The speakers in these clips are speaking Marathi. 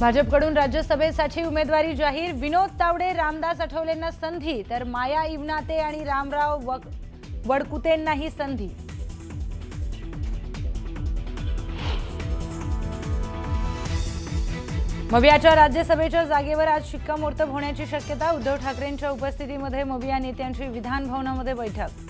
भाजपकडून राज्यसभेसाठी उमेदवारी जाहीर। विनोद तावडे, रामदास आठवलेंना संधी, तर माया इवनाते आणि रामराव वडकुतेंनाही संधी। मवियाच्या राज्यसभेच्या जागेवर आज शिक्कामोर्तब होण्याची शक्यता। उद्धव ठाकरेंच्या उपस्थितीमध्ये मविया नेत्यांची विधान भवनामध्ये बैठक।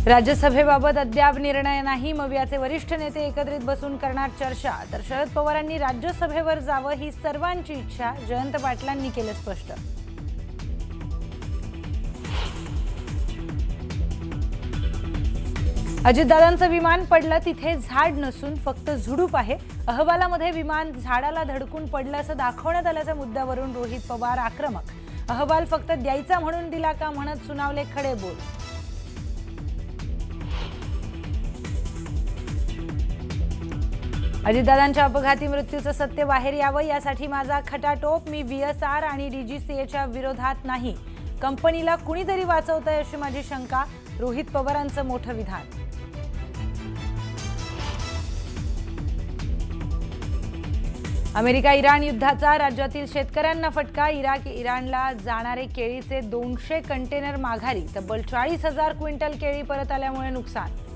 राज्यसभेबाबत अद्याप निर्णय नाही। मवियाचे वरिष्ठ नेते एकत्रित बसून करणार चर्चा, तर शरद पवारांनी राज्यसभेवर जावं ही सर्वांची इच्छा, जयंत पाटलांनी केलं स्पष्ट। अजितदादांचं विमान पडलं तिथे झाड नसून फक्त झुडूप आहे। अहवालामध्ये विमान झाडाला धडकून पडलं असं दाखवण्यात आल्याच्या मुद्द्यावरून रोहित पवार आक्रमक। अहवाल फक्त द्यायचा म्हणून दिला का म्हणत सुनावले खडे बोल। अजितदादांच्या अपघाती मृत्यूचं सत्य बाहेर यावं यासाठी माझा खटाटोप। मी VSR आणि DGCAच्या विरोधात नाही, कंपनीला कुणीतरी वाचवतंय अशी माझी शंका। रोहित पवारांचं मोठं विधान। अमेरिका इराण युद्धाचा राज्यातील शेतकऱ्यांना फटका। इराणला जाणारे केळीचे 200 कंटेनर माघारी, तब्बल 40,000 क्विंटल केळी परत आल्यामुळे नुकसान।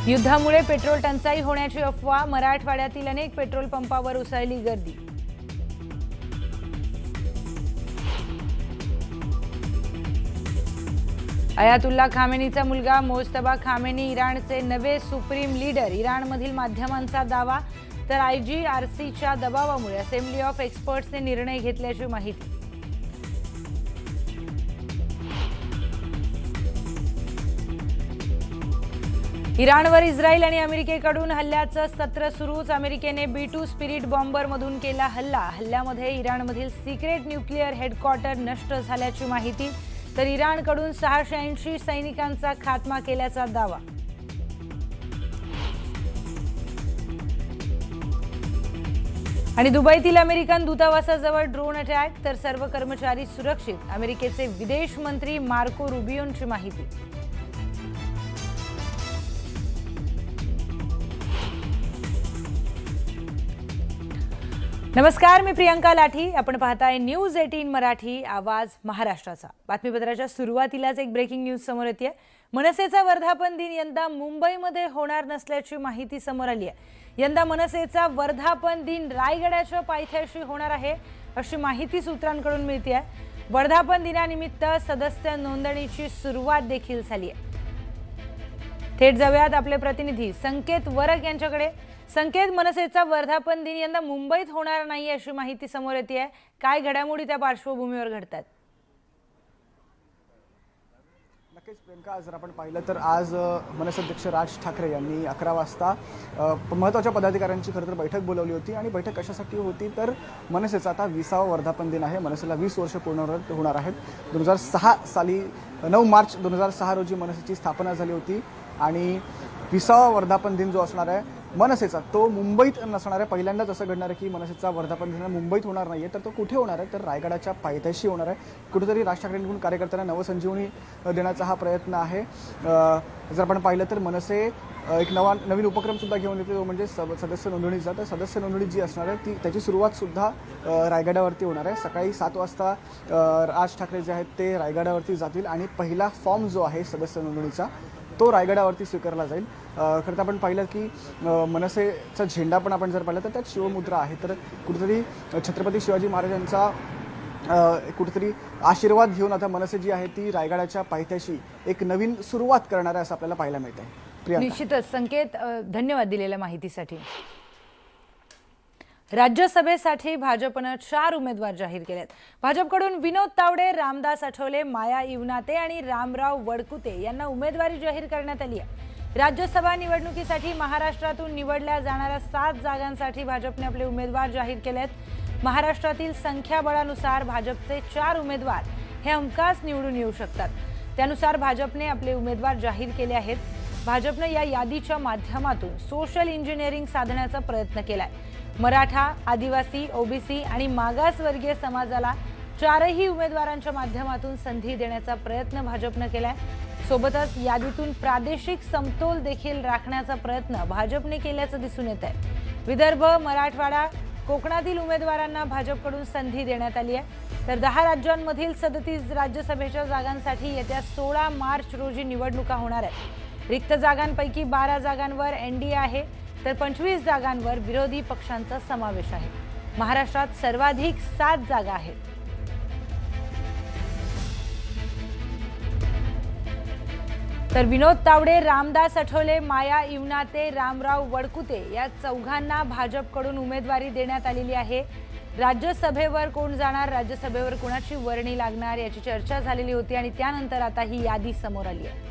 युद्धामुळे पेट्रोल टंचाई होण्याची अफवा। मराठवाड्यातील अनेक पेट्रोल पंपावर उसळली गर्दी। अयातुल्ला खामेनीचा मुलगा मोजतबा खामेनी इराणचे नवे सुप्रीम लीडर। इराणमधील माध्यमांचा दावा, तर IGRCच्या दबावामुळे असेंब्ली ऑफ एक्सपर्ट्सने निर्णय घेतल्याची माहिती। इराणवर इस्रायल आणि अमेरिकेकडून हल्ल्याचं सत्र सुरूच। अमेरिकेने B-2 स्पिरिट बॉम्बरमधून केला हल्ला। हल्ल्यामध्ये इराणमधील सिक्रेट न्यूक्लिअर हेडक्वार्टर नष्ट झाल्याची माहिती, तर इराणकडून 680 सैनिकांचा खात्मा केल्याचा दावा। आणि दुबईतील अमेरिकन दूतावासाजवळ ड्रोन अटॅक, तर सर्व कर्मचारी सुरक्षित। अमेरिकेचे विदेश मंत्री मार्को रुबियोंची माहिती। नमस्कार, मी प्रियंका लाठी। आपण पाहताय न्यूज 18 मराठी, आवाज महाराष्ट्राचा। बातमीपत्राच्या सुरुवातीलाच एक ब्रेकिंग न्यूज समोर येते। मनसेचा वर्धापन दिन यंदा मुंबईमध्ये होणार नसल्याची माहिती समोर आली आहे। यंदा मनसेचा वर्धापन दिन रायगडाच्या पायथ्याशी होणार आहे अशी माहिती सूत्रांकडून मिळते आहे। वर्धापन दिनानिमित्त सदस्य नोंदणीची सुरुवात देखील झाली आहे। थेट जाऊयात आपले प्रतिनिधी संकेत वरक यांच्याकडे। संकेत, मनसेचा वर्धापन दिन यंदा मुंबईत होणार नाही अशी माहिती समोर येते आहे। काय घडामोडी त्या पार्श्वभूमीवर घडतात? नक्कीच प्रियंका, जर आपण पाहिलं तर आज मनसे अध्यक्ष राज ठाकरे यांनी 11 वाजता महत्त्वाच्या पदाधिकाऱ्यांची खरं तर बैठक बोलावली होती। आणि बैठक कशासाठी होती तर मनसेचा आता 20वा वर्धापन दिन आहे। मनसेला 20 वर्ष पूर्ण होणार आहेत। 2006 साली 9 मार्च 2006 रोजी मनसेची स्थापना झाली होती। आणि 20वा वर्धापन दिन जो असणार आहे मनसेचा, तो मुंबईत नसणार आहे। पहिल्यांदाच असं घडणार आहे की मनसेचा वर्धापन दिन मुंबईत होणार नाही आहे, तर तो कुठे होणार आहे तर रायगडाच्या पायथ्याशी होणार आहे। कुठेतरी राज ठाकरेंकडून कार्यकर्त्यांना नवसंजीवनी देण्याचा हा प्रयत्न आहे। जर आपण पाहिलं तर मनसे एक नवीन उपक्रमसुद्धा घेऊन येते, तो म्हणजे सदस्य नोंदणीचा। तर सदस्य नोंदणी जी असणार आहे त्याची सुरुवातसुद्धा रायगडावरती होणार आहे। सकाळी 7 वाजता राज ठाकरे जे आहेत ते रायगडावरती जातील आणि पहिला फॉर्म जो आहे सदस्य नोंदणीचा तो रायगडावरती स्वीकारला जाईल। खरं तर आपण पाहिलं की मनसेचा झेंडा पण आपण जर पाहिलं तर त्यात शिवमुद्रा आहे। तर कुठेतरी छत्रपती शिवाजी महाराजांचा कुठेतरी आशीर्वाद घेऊन आता मनसे जी आहे ती रायगडाच्या पायथ्याशी एक नवीन सुरुवात करणार आहे असं आपल्याला पाहायला मिळत आहे। निश्चितच संकेत, धन्यवाद दिलेल्या माहितीसाठी। राज्यसभेसाठी भाजपनं 4 उमेदवार जाहीर केलेत। भाजपकडून विनोद तावडे, रामदास आठवले, माया इवनाते आणि रामराव वडकुते यांना उमेदवारी जाहीर करण्यात आली आहे। राज्यसभा निवडणुकीसाठी महाराष्ट्रातून निवडल्या जाणाऱ्या 7 जागांसाठी भाजपने आपले उमेदवार जाहीर केलेत। महाराष्ट्रातील संख्याबळानुसार भाजपचे 4 उमेदवार हे हमखास निवडून येऊ शकतात। त्यानुसार भाजपने आपले उमेदवार जाहीर केले आहेत। भाजपनं या यादीच्या माध्यमातून सोशल इंजिनिअरिंग साधण्याचा प्रयत्न केलाय। मराठा, आदिवासी, OBC आणि मागासवर्गीय समाजाला चारही उमेदवारांच्या माध्यमातून संधी देण्याचा प्रयत्न भाजपनं केलाय। सोबतच यादीतून प्रादेशिक समतोल देखील राखण्याचा प्रयत्न भाजपने केल्याचं दिसून येत आहे। विदर्भ, मराठवाडा, कोकणातील उमेदवारांना भाजपकडून संधी देण्यात आली आहे। तर 10 राज्यांमधील 37 राज्यसभेच्या जागांसाठी येत्या 16 मार्च रोजी निवडणुका होणार आहेत। रिक्त जागांपैकी 12 जागांवर एनडीए आहे, तर 25 जागांवर विरोधी पक्षांचा समावेश आहे। महाराष्ट्रात सर्वाधिक 7 जागा आहेत। तर विनोद तावडे, रामदास आठवले, माया इवनाते, रामराव वडकुते या चौघांना भाजपकडून उमेदवारी देण्यात आलेली आहे। राज्यसभेवर कोण जाणार, राज्यसभेवर कोणाची वर्णी लागणार याची चर्चा झालेली होती आणि त्यानंतर आता ही यादी समोर आली आहे।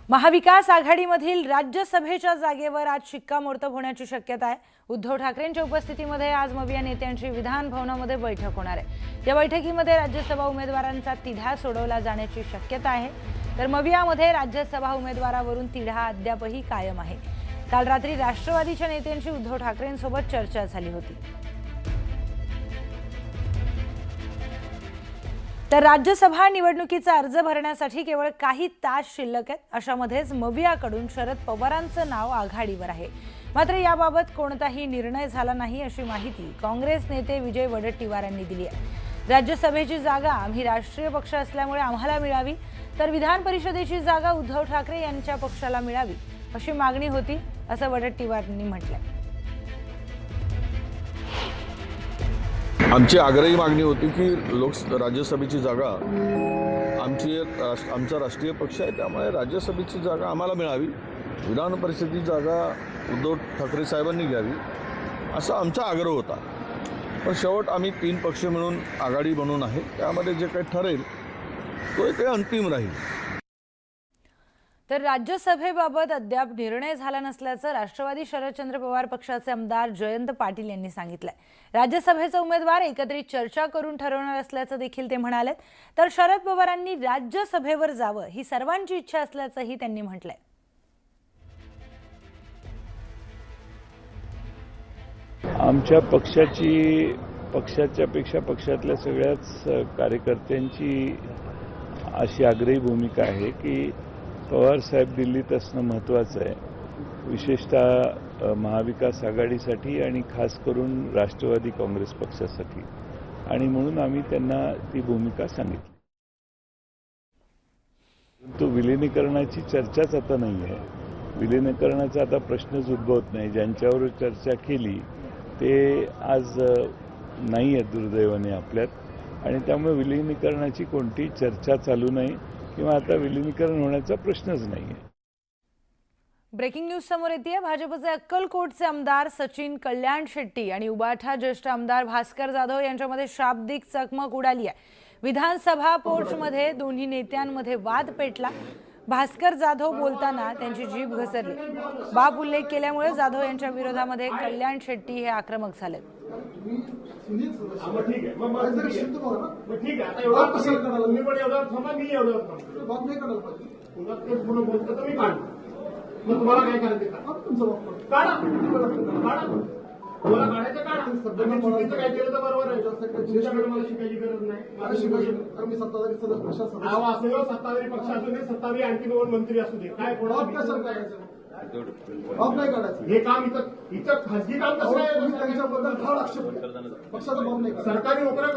महाविकास आघाडीमधील राज्यसभेच्या जागेवर आज शिक्कामोर्तब होण्याची शक्यता आहे। उद्धव ठाकरेंच्या उपस्थितीमध्ये आज मविया नेत्यांची विधान भवनामध्ये बैठक होणार आहे। या बैठकीमध्ये राज्यसभा उमेदवारांचा तिढा सोडवला जाण्याची शक्यता आहे। तर मवियामध्ये राज्यसभा उमेदवारावरून तिढा अद्यापही कायम आहे। काल रात्री राष्ट्रवादीच्या नेत्यांची उद्धव ठाकरेंसोबत चर्चा झाली होती। तर राज्यसभा निवडणुकीचा अर्ज भरण्यासाठी केवळ काही तास शिल्लक आहेत। अशामध्येच मवियाकडून शरद पवारांचं नाव आघाडीवर आहे। मात्र याबाबत कोणताही निर्णय झाला नाही अशी माहिती काँग्रेस नेते विजय वडेट्टीवार यांनी दिली आहे। राज्यसभेची जागा आम्ही राष्ट्रीय पक्ष असल्यामुळे आम्हाला मिळावी, तर विधान परिषदेची जागा उद्धव ठाकरे यांच्या पक्षाला मिळावी अशी मागणी होती, असं वडेट्टीवारांनी म्हटलंय। आमची आग्रही मागणी होती की राज्यसभेची जागा आमचा राष्ट्रीय पक्ष आहे, त्यामुळे राज्यसभेची जागा आम्हाला मिळावी, विधान परिषदेची जागा उद्धव ठाकरे साहेबांनी घ्यावी असा आमचा आग्रह होता। पण शेवट आम्ही 3 पक्ष मिळून आघाडी बनवून आहे, त्यामध्ये जे काही ठरेल तो ते अंतिम राहील। तर राज्यसभेबाबत अद्याप निर्णय झाला नसल्याचं राष्ट्रवादी शरदचंद्र पवार पक्षाचे आमदार जयंत पाटील यांनी सांगितलंय। राज्यसभेचा उमेदवार एकत्रित चर्चा करून ठरवणार असल्याचं देखील ते म्हणाले। तर शरद पवारांनी राज्यसभेवर जावं ही सर्वांची इच्छा असल्याचंही त्यांनी म्हटलंय। आमच्या पक्षाच्यापेक्षा पक्षातल्या सगळ्याच कार्यकर्त्यांची अशी आग्रही भूमिका आहे की पवार साहेब दिल्लीत असणं महत्त्वाचं आहे, विशेषतः महाविकास आघाडीसाठी आणि खास करून राष्ट्रवादी काँग्रेस पक्षासाठी, आणि म्हणून आम्ही त्यांना ती भूमिका सांगितली। तो विलीनीकरणाची चर्चाच आता नाही आहे, विलीनीकरणाचा आता प्रश्नच उद्भवत नाही। ज्यांच्यावर चर्चा केली ते आज नाही आहेत दुर्दैवाने आपल्यात, आणि त्यामुळे विलीनीकरणाची कोणतीही चर्चा चालू नाही किंवा आता विलीनीकरण होण्याचा प्रश्नच नाही आहे। ब्रेकिंग न्यूज समोर येते। भाजपचे अक्कलकोटचे आमदार सचिन कल्याण शेट्टी आणि उबाठा ज्येष्ठ आमदार भास्कर जाधव यांच्यामध्ये शाब्दिक चकमक उडाली आहे। विधानसभा पोर्चमध्ये दोन्ही नेत्यांमध्ये वाद पेटला। भास्कर जाधव बोलताना त्यांची जीभ घसरली। बाप उल्लेख केल्यामुळे जाधव यांच्या विरोधामध्ये कल्याण शेट्टी हे आक्रमक झाले। मला काढायचं काढा, चुकीचं काय केलं तर बरोबर आहे, तुमच्याकडे मला शिकायची गरज नाही। मी सत्ताधारी सत्ताधारी पक्ष असू दे, सत्ताधारी आणखी 2 मंत्री असू दे, काय नाही काढायचं हे काम इथं खासगी काम कसं आहे? त्यांच्याबद्दल ठाव आक्षेप पक्षाचा भाव नाही। सरकारी नोकर हे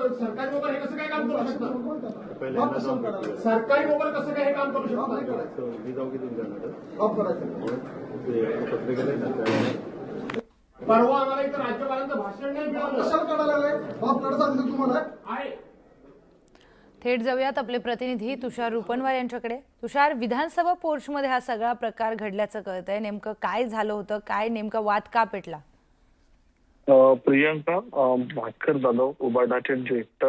कसं काय काम करू शकतात? सरकारी नोकर कसं काय हे काम करू शकतात? परवा आम्हाला इथं राज्यपालांचं भाषण नाही मिळालं, कशाला काढायला लागले? बाप काढता तुम्हाला आहे। थेट जाऊयात आपले प्रतिनिधी तुषार रुपनवार यांच्याकडे। तुषार, विधानसभा पोर्चमध्ये हा सगळा प्रकार घडल्याचं कळतंय, नेमकं काय झालं होतं, काय नेमका वाद का पेटला? प्रियंका, भास्कर जाधव उबाटाचे ज्येष्ठ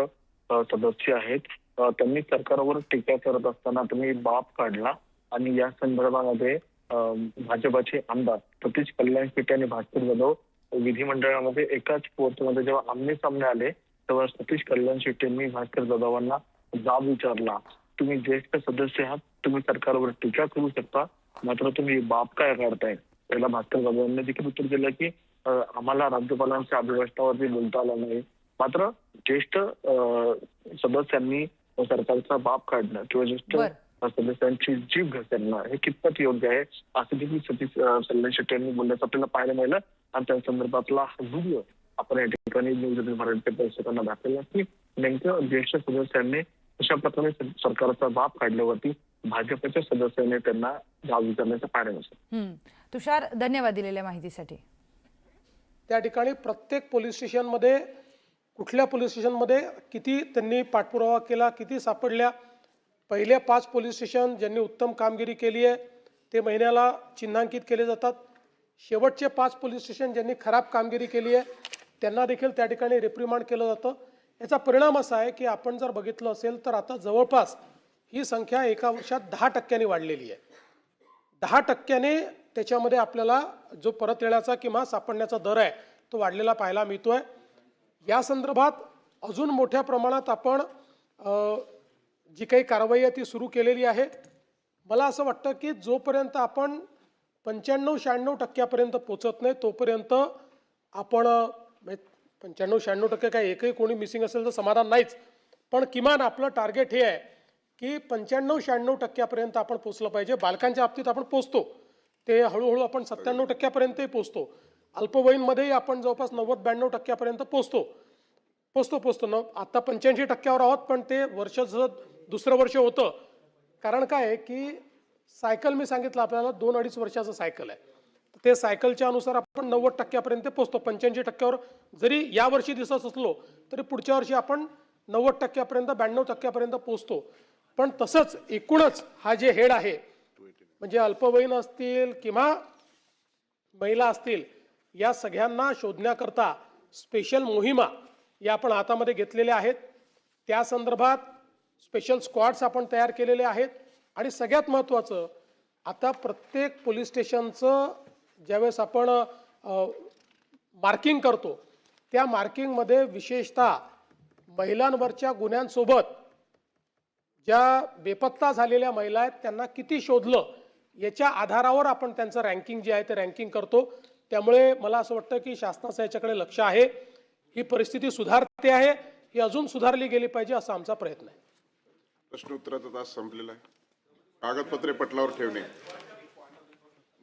सदस्य आहेत, त्यांनी सरकारवर टीका करत असताना त्यांनी बाप काढला आणि या संदर्भामध्ये भाजपाचे आमदार सतीश कल्याण शेट्टी आणि भास्कर जाधव विधिमंडळामध्ये एकाच पोर्चमध्ये जेव्हा आमने सामने आले तेव्हा सतीश कल्याण शेट्टींनी भास्कर जाधवांना जाब विचारला, तुम्ही ज्येष्ठ सदस्य आहात, तुम्ही सरकारवर टीका करू शकता, मात्र तुम्ही बाप काय काढताय? पहिला भास्कर जाधवांनी देखील उत्तर दिलं की आम्हाला राज्यपालांच्या अभिभाषणावरती बोलता आलं नाही. मात्र ज्येष्ठ सदस्यांनी सरकारचा बाप काढणं किंवा ज्येष्ठ सदस्यांची जीभ घसरणं हे कितपत योग्य आहे असं देखील सतीश कल्याण शेट्टी यांनी बोलल्याचं आपल्याला पाहायला मिळालं. आणि त्या संदर्भातला हा व्हिडिओ आपण या ठिकाणी न्यूज 18 मराठी प्रेक्षकांना दाखवला की नेमकं ज्येष्ठ सदस्यांनी अशा प्रकारे सरकारचा बाप काढल्यावरती भाजपच्या सदस्यांनी त्यांना जाब विचारण्याचं पाहायला मिळालं. तुषार, धन्यवाद दिलेल्या माहितीसाठी. त्या ठिकाणी प्रत्येक पोलीस स्टेशनमध्ये कुठल्या पोलीस स्टेशनमध्ये किती त्यांनी पाठपुरावा केला, किती सापडल्या, पहिले 5 पोलीस स्टेशन ज्यांनी उत्तम कामगिरी केली आहे ते महिन्याला चिन्हांकित केले जातात. शेवटचे 5 पोलीस स्टेशन ज्यांनी खराब कामगिरी केली आहे त्यांना देखील त्या ठिकाणी रिप्रिमांड केलं जातं. याचा परिणाम असा आहे की आपण जर बघितलं असेल तर आता जवळपास ही संख्या एका वर्षात 10% वाढलेली आहे. 10% त्याच्यामध्ये आपल्याला जो परत येण्याचा किंवा सापडण्याचा दर आहे तो वाढलेला पाहायला मिळतोय. या संदर्भात अजून मोठ्या प्रमाणात आपण जी काही कारवाई आहे ती सुरू केलेली आहे. मला असं वाटतं की जोपर्यंत आपण 95-96% पोचत नाही तोपर्यंत आपण 95-96% काय एकही कोणी मिसिंग असेल तर समाधान नाहीच, पण किमान आपलं टार्गेट हे आहे की 95-96% आपण पोचलं पाहिजे. बालकांच्या बाबतीत आपण पोचतो, ते हळूहळू आपण 97%पर्यंतही पोचतो. अल्पवयीनमध्येही आपण जवळपास 90-92% पोचतो. आता 85% आहोत, पण ते वर्ष जसं दुसरं वर्ष होतं. कारण काय आहे की सायकल मी सांगितलं आपल्याला 2-2.5 वर्षाचं सायकल आहे. ते सायकलच्या अनुसार आपण 90% पोचतो. 85% जरी या वर्षी दिसत असलो तरी पुढच्या वर्षी आपण 90% 92% पोचतो. पण तसंच एकूणच हा जे हेड आहे म्हणजे अल्पवयीन असतील किंवा महिला असतील या सगळ्यांना शोधण्याकरता स्पेशल मोहिमा या आपण हातामध्ये घेतलेल्या आहेत. त्या संदर्भात स्पेशल स्क्वॉड्स आपण तयार केलेले आहेत. आणि सगळ्यात महत्त्वाचं आता प्रत्येक पोलीस स्टेशनचं ज्यावेळेस आपण मार्किंग करतो त्या मार्किंगमध्ये विशेषतः महिलांवरच्या गुन्ह्यांसोबत ज्या बेपत्ता झालेल्या महिला आहेत त्यांना किती शोधलं याच्या आधारावर आपण त्यांचं रँकिंग जे आहे ते रँकिंग करतो. त्यामुळे मला असं वाटतं की शासनाचं याच्याकडे लक्ष आहे. ही परिस्थिती सुधारते आहे, ही अजून सुधारली गेली पाहिजे असा आमचा प्रयत्न आहे. प्रश्नोत्तराचा तास संपलेला आहे. कागदपत्रे पटलावर ठेवणे.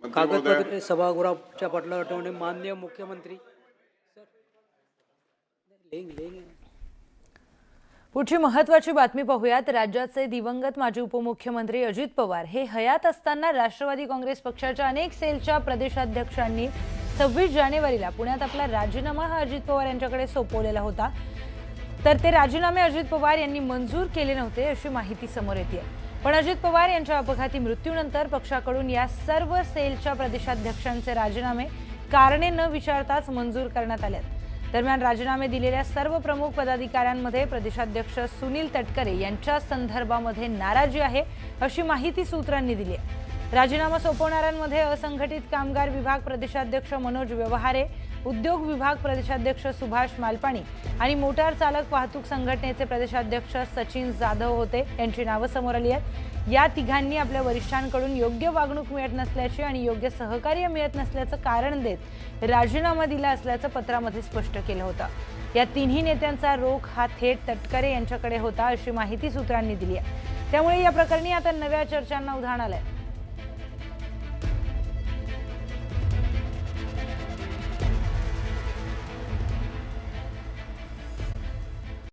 कागदपत्रे सभागृहाच्या पटलावर ठेवणे. माननीय मुख्यमंत्री पुढची महत्त्वाची बातमी पाहूयात. राज्याचे दिवंगत माजी उपमुख्यमंत्री अजित पवार हे हयात असताना राष्ट्रवादी काँग्रेस पक्षाच्या अनेक सेलच्या प्रदेशाध्यक्षांनी 26 जानेवारीला पुण्यात आपला राजीनामा हा अजित पवार यांच्याकडे सोपवलेला होता. तर ते राजीनामे अजित पवार यांनी मंजूर केले नव्हते अशी माहिती समोर येते. पण अजित पवार यांच्या अपघाती मृत्यूनंतर पक्षाकडून या सर्व सेलच्या प्रदेशाध्यक्षांचे राजीनामे कारणे न विचारताच मंजूर करण्यात आले. दरम्यान राजीनामे दिलेल्या सर्व प्रमुख पदाधिकाऱ्यांमध्ये प्रदेशाध्यक्ष सुनील तटकरे यांच्या संदर्भामध्ये नाराजी आहे अशी माहिती सूत्रांनी दिली आहे. राजीनामा सोपवणाऱ्यांमध्ये असंघटित कामगार विभाग प्रदेशाध्यक्ष मनोज व्यवहारे, उद्योग विभाग प्रदेशाध्यक्ष सुभाष मालपाणी आणि मोटार चालक वाहतूक संघटनेचे प्रदेशाध्यक्ष सचिन जाधव होते. यांची नावं समोर आली आहेत. या तिघांनी आपल्या वरिष्ठांकडून योग्य वागणूक मिळत नसल्याची आणि योग्य सहकार्य मिळत नसल्याचं कारण देत राजीनामा दिला असल्याचं पत्रामध्ये स्पष्ट केलं होतं. या तिन्ही नेत्यांचा रोख हा थेट तटकरे यांच्याकडे होता अशी माहिती सूत्रांनी दिली आहे. त्यामुळे या प्रकरणी आता नव्या चर्चांना उधाण आलंय.